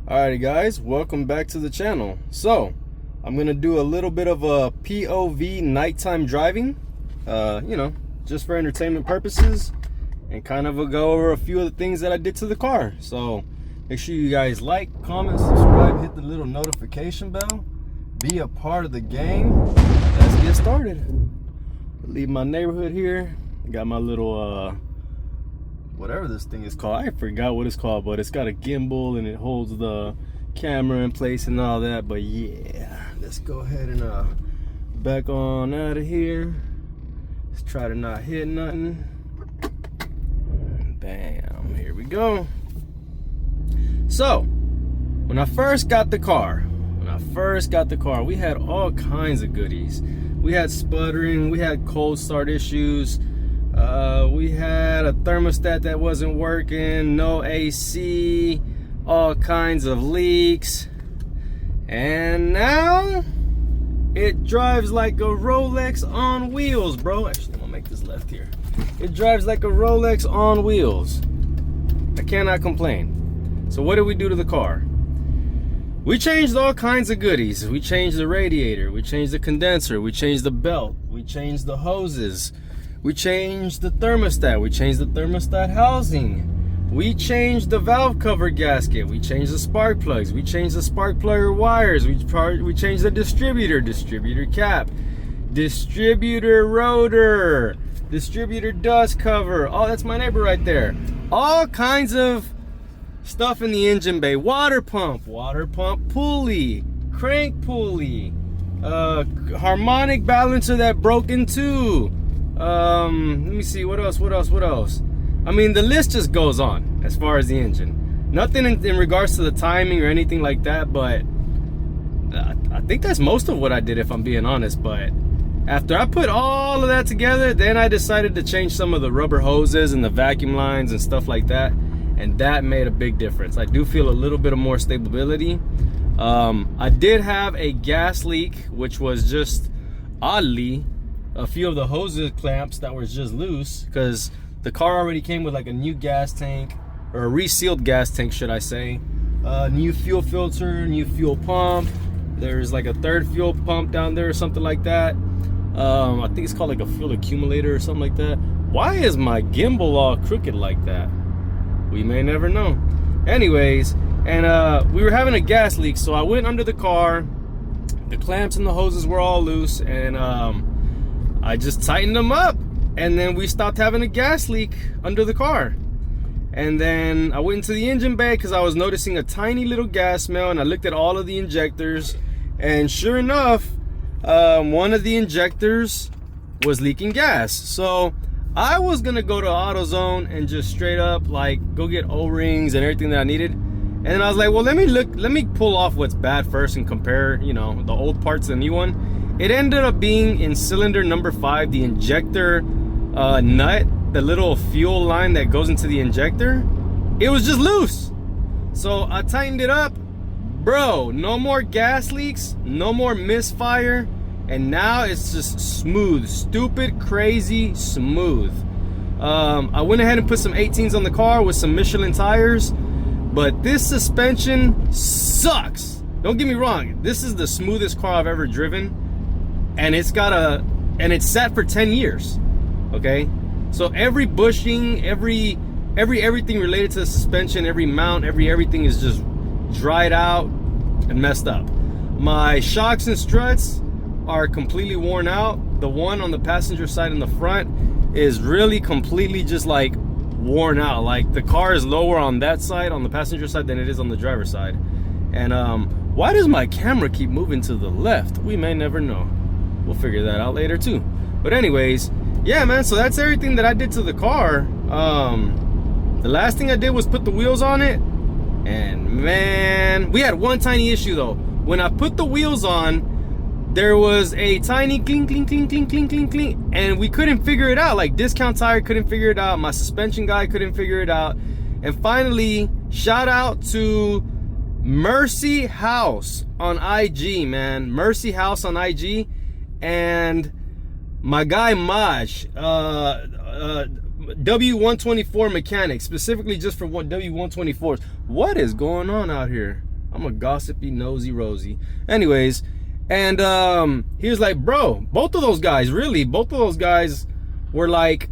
Alrighty guys, welcome back to the channel. So I'm gonna do a little bit of a POV nighttime driving, just for entertainment purposes, and kind of go over a few of the things that I did to the car. So make sure you guys like, comment, subscribe, hit the little notification bell, be a part of the gang. Let's get started. Leave my neighborhood here. Got my little whatever this thing is called. I forgot what it's called, but it's got a gimbal and it holds the camera in place and all that. But yeah, let's go ahead and back on out of here. Let's try to not hit nothing. Bam, here we go. So when I first got the car, we had all kinds of goodies. We had sputtering, we had cold start issues, we had a thermostat that wasn't working, no AC, all kinds of leaks, and now it drives like a Rolex on wheels, bro. Actually, I'm gonna make this left here. It drives like a Rolex on wheels. I cannot complain. So what did we do to the car? We changed all kinds of goodies. We changed the radiator, we changed the condenser, we changed the belt, we changed the hoses, we changed the thermostat, we changed the thermostat housing, we changed the valve cover gasket, we changed the spark plugs, we changed the spark plug wires, we changed the distributor cap, distributor rotor, distributor dust cover. Oh, that's my neighbor right there. All kinds of stuff in the engine bay. Water pump pulley, crank pulley, harmonic balancer that broke in two. Let me see, what else? I mean, the list just goes on as far as the engine. Nothing in regards to the timing or anything like that, but I think that's most of what I did, if I'm being honest. But after I put all of that together, then I decided to change some of the rubber hoses and the vacuum lines and stuff like that, and that made a big difference. I do feel a little bit of more stability. I did have a gas leak, which was just oddly a few of the hoses clamps that was just loose, because the car already came with like a new gas tank, or a resealed gas tank should I say, new fuel filter, new fuel pump. There's like a third fuel pump down there or something like that. I think it's called like a fuel accumulator or something like that. Why is my gimbal all crooked like that? We may never know. Anyways, and we were having a gas leak, so I went under the car. The clamps and the hoses were all loose, and I just tightened them up, and then we stopped having a gas leak under the car. And then I went into the engine bay because I was noticing a tiny little gas smell, and I looked at all of the injectors, and sure enough, one of the injectors was leaking gas. So I was gonna go to AutoZone and just straight up like go get O-rings and everything that I needed. And I was like, well, let me pull off what's bad first and compare, the old parts to the new one. It ended up being in cylinder number 5, the injector nut, the little fuel line that goes into the injector. It was just loose. So I tightened it up. Bro, no more gas leaks, no more misfire, and now it's just smooth, stupid, crazy smooth. I went ahead and put some 18s on the car with some Michelin tires, but this suspension sucks. Don't get me wrong, this is the smoothest car I've ever driven, and it's sat for 10 years. Okay, so every bushing, everything related to the suspension, every mount, everything is just dried out and messed up. My shocks and struts are completely worn out. The one on the passenger side in the front is really completely just like worn out. Like the car is lower on that side, on the passenger side, than it is on the driver's side. And why does my camera keep moving to the left? We may never know. We'll figure that out later too. But anyways, yeah, man, so that's everything that I did to the car. The last thing I did was put the wheels on it, and man, we had one tiny issue though. When I put the wheels on, there was a tiny clink, clink, clink, clink, clink, clink, clink, and we couldn't figure it out. Like Discount Tire couldn't figure it out, my suspension guy couldn't figure it out, and finally, shout out to Mercy Hauzzz on IG, man. Mercy Hauzzz on IG, and my guy Maj, W124 mechanic, specifically just for W124s. What is going on out here? I'm a gossipy, nosy Rosie. Anyways, and he was like, bro, both of those guys were like,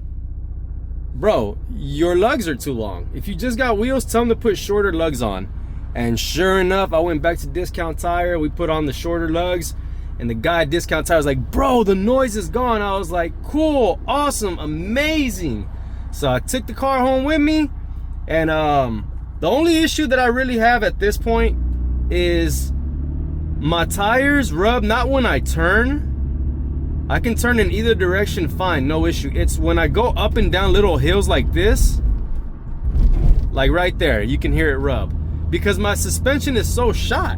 bro, your lugs are too long. If you just got wheels, tell them to put shorter lugs on. And sure enough, I went back to Discount Tire. We put on the shorter lugs, and the guy at Discount Tire was like, bro, the noise is gone. I was like, cool, awesome, amazing. So I took the car home with me, and the only issue that I really have at this point is my tires rub, not when I turn. I can turn in either direction fine, no issue. It's when I go up and down little hills like this, like right there, you can hear it rub. Because my suspension is so shot.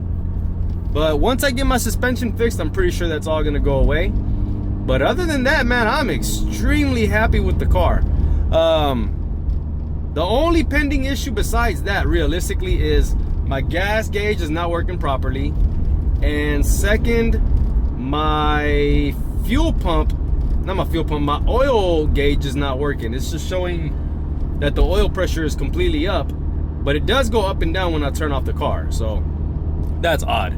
But once I get my suspension fixed, I'm pretty sure that's all gonna go away. But other than that, man, I'm extremely happy with the car. The only pending issue besides that, realistically, is my gas gauge is not working properly. And second, my fuel pump, not my fuel pump, my oil gauge is not working. It's just showing that the oil pressure is completely up, but it does go up and down when I turn off the car, so that's odd.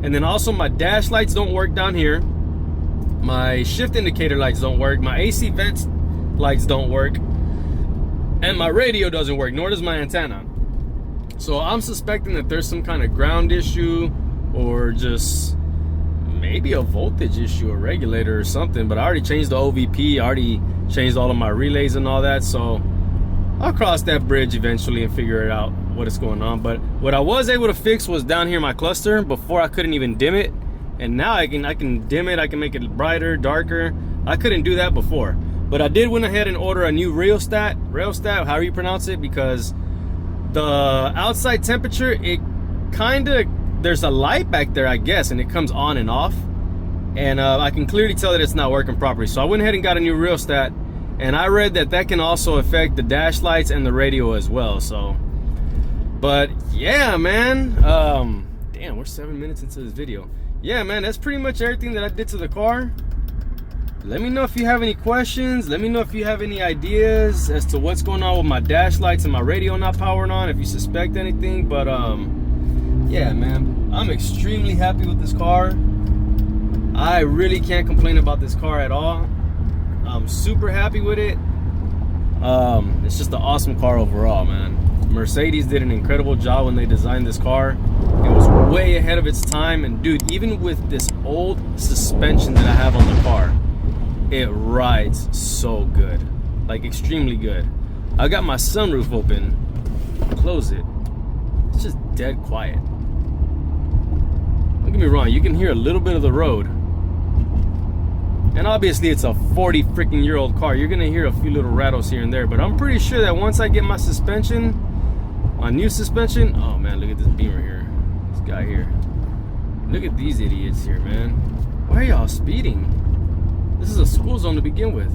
And then also my dash lights don't work down here. My shift indicator lights don't work. My AC vents lights don't work. And my radio doesn't work, nor does my antenna. So I'm suspecting that there's some kind of ground issue, or just maybe a voltage issue, a regulator or something. But I already changed the OVP, I already changed all of my relays and all that, so I'll cross that bridge eventually and figure it out what is going on. But what I was able to fix was down here my cluster. Before I couldn't even dim it, and now I can dim it, I can make it brighter, darker. I couldn't do that before. But I did went ahead and order a new rheostat, however you pronounce it, because the outside temperature, it kind of, there's a light back there, I guess, and it comes on and off, and I can clearly tell that it's not working properly. So I went ahead and got a new rheostat, and I read that that can also affect the dash lights and the radio as well. So, but yeah, man, damn, we're 7 minutes into this video. Yeah, man, that's pretty much everything that I did to the car. Let me know if you have any questions. Let me know if you have any ideas as to what's going on with my dash lights and my radio not powering on, if you suspect anything. But yeah, man, I'm extremely happy with this car. I really can't complain about this car at all. I'm super happy with it. It's just an awesome car overall, man. Mercedes did an incredible job when they designed this car. It was way ahead of its time. And dude, even with this old suspension that I have on the car, it rides so good, like extremely good. I got my sunroof open, close it, it's just dead quiet. Don't get me wrong, you can hear a little bit of the road, and obviously it's a 40 freaking year old car. You're gonna hear a few little rattles here and there, but I'm pretty sure that once I get my suspension, my new suspension, oh man, look at this Beamer here, this guy here, look at these idiots here, man. Why are y'all speeding? This is a school zone to begin with.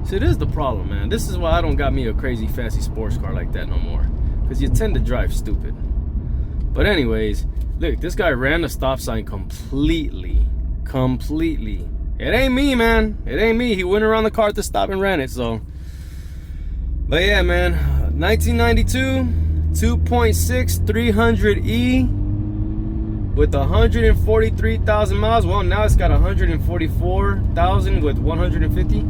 See, this is the problem, man. This is why I don't got me a crazy fancy sports car like that no more, because you tend to drive stupid. But anyways, look, this guy ran the stop sign completely. It ain't me, man. It ain't me. He went around the car at the stop and ran it. So, but yeah, man, 1992 2.6 300E with 143,000 miles. Well, now it's got 144,000 with 150.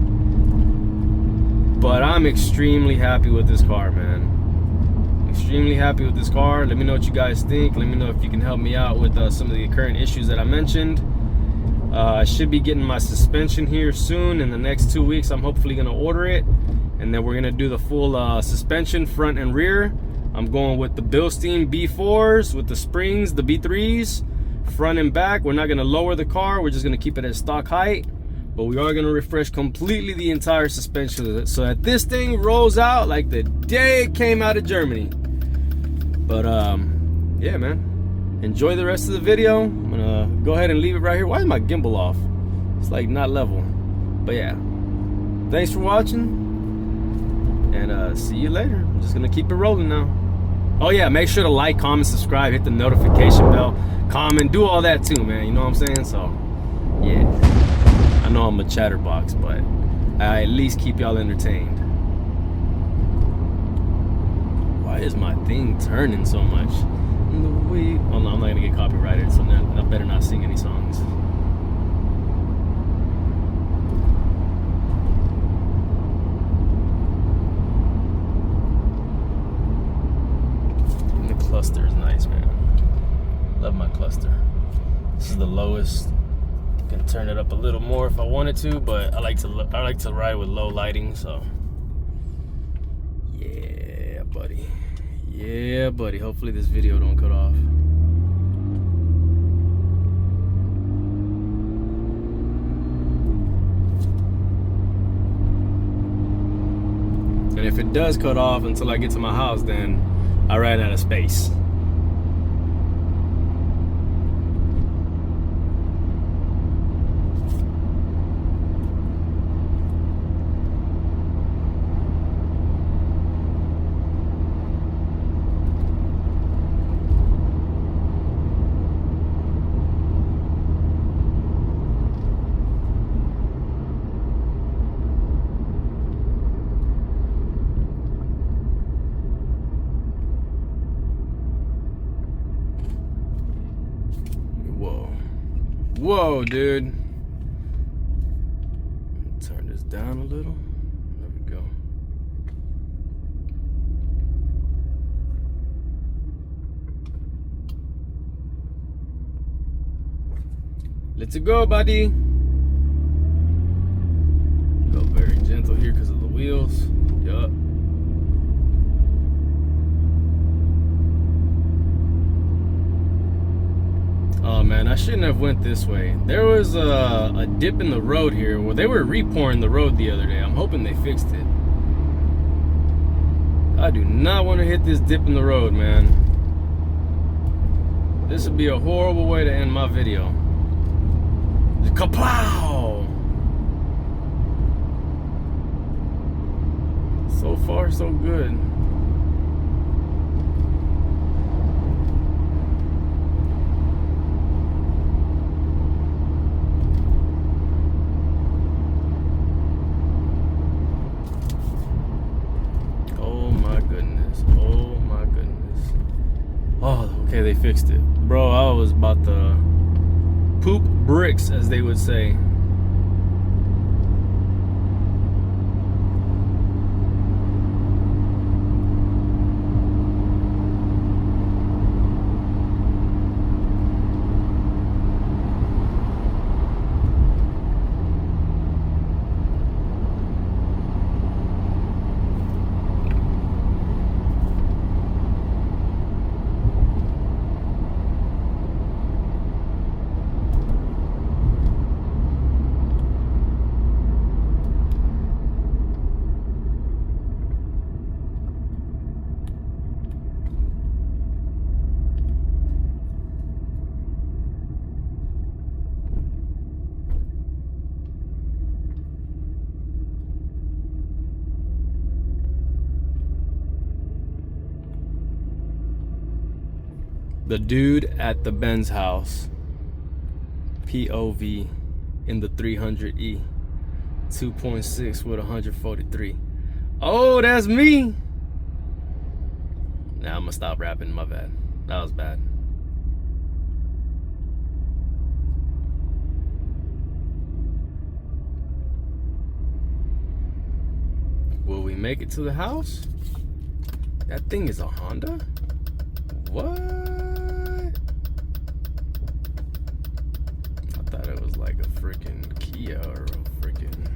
But I'm extremely happy with this car, man. Extremely happy with this car. Let me know what you guys think. Let me know if you can help me out with some of the current issues that I mentioned. I should be getting my suspension here soon. In the next 2 weeks, I'm hopefully gonna order it, and then we're gonna do the full suspension, front and rear. I'm going with the Bilstein B4s with the springs, the B3s, front and back. We're not gonna lower the car, we're just gonna keep it at stock height, but we are gonna refresh completely the entire suspension so that this thing rolls out like the day it came out of Germany. But yeah, man, enjoy the rest of the video. I'm gonna go ahead and leave it right here. Why is my gimbal off? It's like not level. But yeah, thanks for watching, and see you later. I'm just gonna keep it rolling now. Oh yeah, make sure to like, comment, subscribe, hit the notification bell, comment, do all that too, man. You know what I'm saying? So yeah, I know I'm a chatterbox, but I at least keep y'all entertained. Why is my thing turning so much? we. Well, no, I'm not gonna get copyrighted, so I better not sing any songs. And the cluster is nice, man. Love my cluster. This is the lowest. Can turn it up a little more if I wanted to, but I like to ride with low lighting, so yeah, buddy. Yeah, buddy. Hopefully this video don't cut off. And if it does cut off until I get to my house, then I ran out of space. Whoa, dude. Turn this down a little. There we go. Let's go, buddy. Go very gentle here because of the wheels. Yup. Oh man, I shouldn't have went this way. There was a dip in the road here. Well, they were repouring the road the other day. I'm hoping they fixed it. I do not want to hit this dip in the road, man. This would be a horrible way to end my video. Kapow! So far, so good. Okay, they fixed it. Bro, I was about to poop bricks, as they would say. The dude at the Benz Hauzzz, POV in the 300E, 2.6 with 143. Oh, that's me. Nah, I'm gonna stop rapping. My bad. That was bad. Will we make it to the house? That thing is a Honda? What? I thought it was like a freaking Kia or a freaking...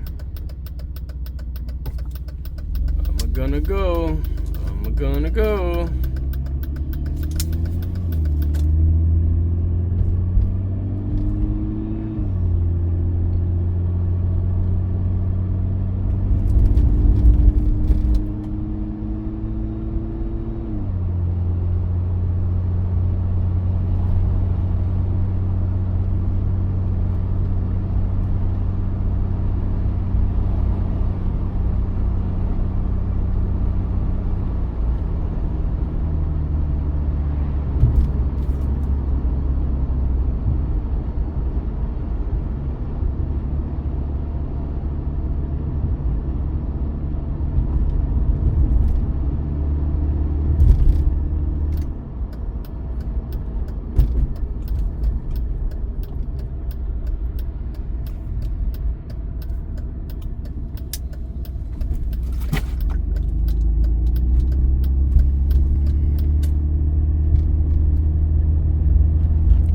I'm gonna go.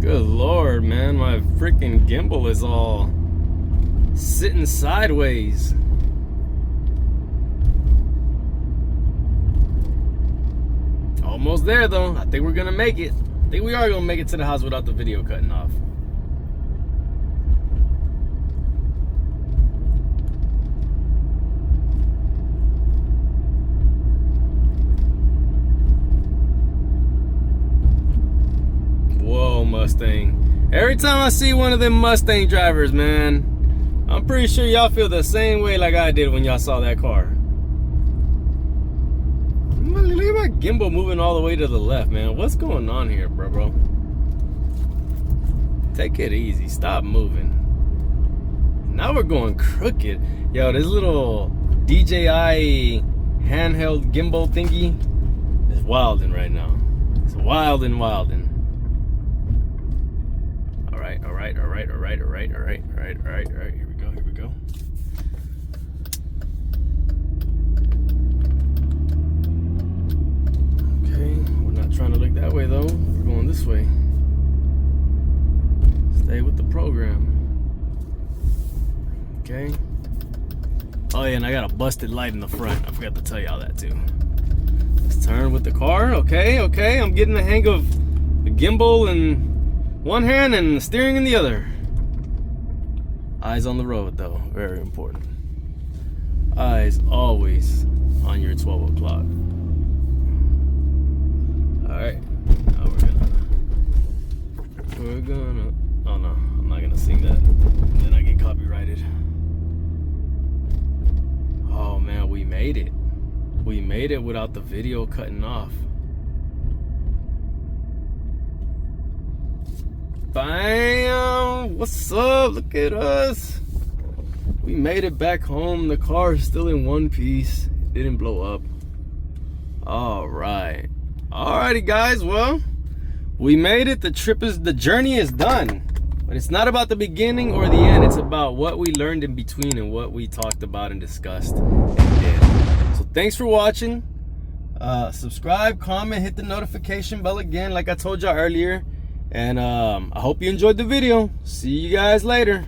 Good Lord, man. My freaking gimbal is all sitting sideways. Almost there though. I think we're gonna make it. I think we are gonna make it to the house without the video cutting off. Whoa, Mustang. Every time I see one of them Mustang drivers, man, I'm pretty sure y'all feel the same way like I did when y'all saw that car. Look at my gimbal moving all the way to the left, man. What's going on here, bro? Take it easy. Stop moving. Now we're going crooked. Yo, this little DJI handheld gimbal thingy is wilding right now. It's wilding. All right. Here we go. Okay, we're not trying to look that way though. We're going this way. Stay with the program. Okay. Oh yeah, and I got a busted light in the front. I forgot to tell y'all that too. Let's turn with the car. Okay. I'm getting the hang of the gimbal in one hand and the steering in the other. Eyes on the road though, very important. Eyes always on your 12 o'clock. Alright, now we're gonna, oh no, I'm not gonna sing that. Then I get copyrighted. Oh man, we made it. We made it without the video cutting off. Bam! What's up? Look at us. We made it back home. The car is still in one piece. It didn't blow up. Alright. Alrighty guys, well, we made it. The journey is done. But it's not about the beginning or the end. It's about what we learned in between and what we talked about and discussed and did. So thanks for watching. Subscribe, comment, hit the notification bell again like I told y'all earlier. And I hope you enjoyed the video. See you guys later.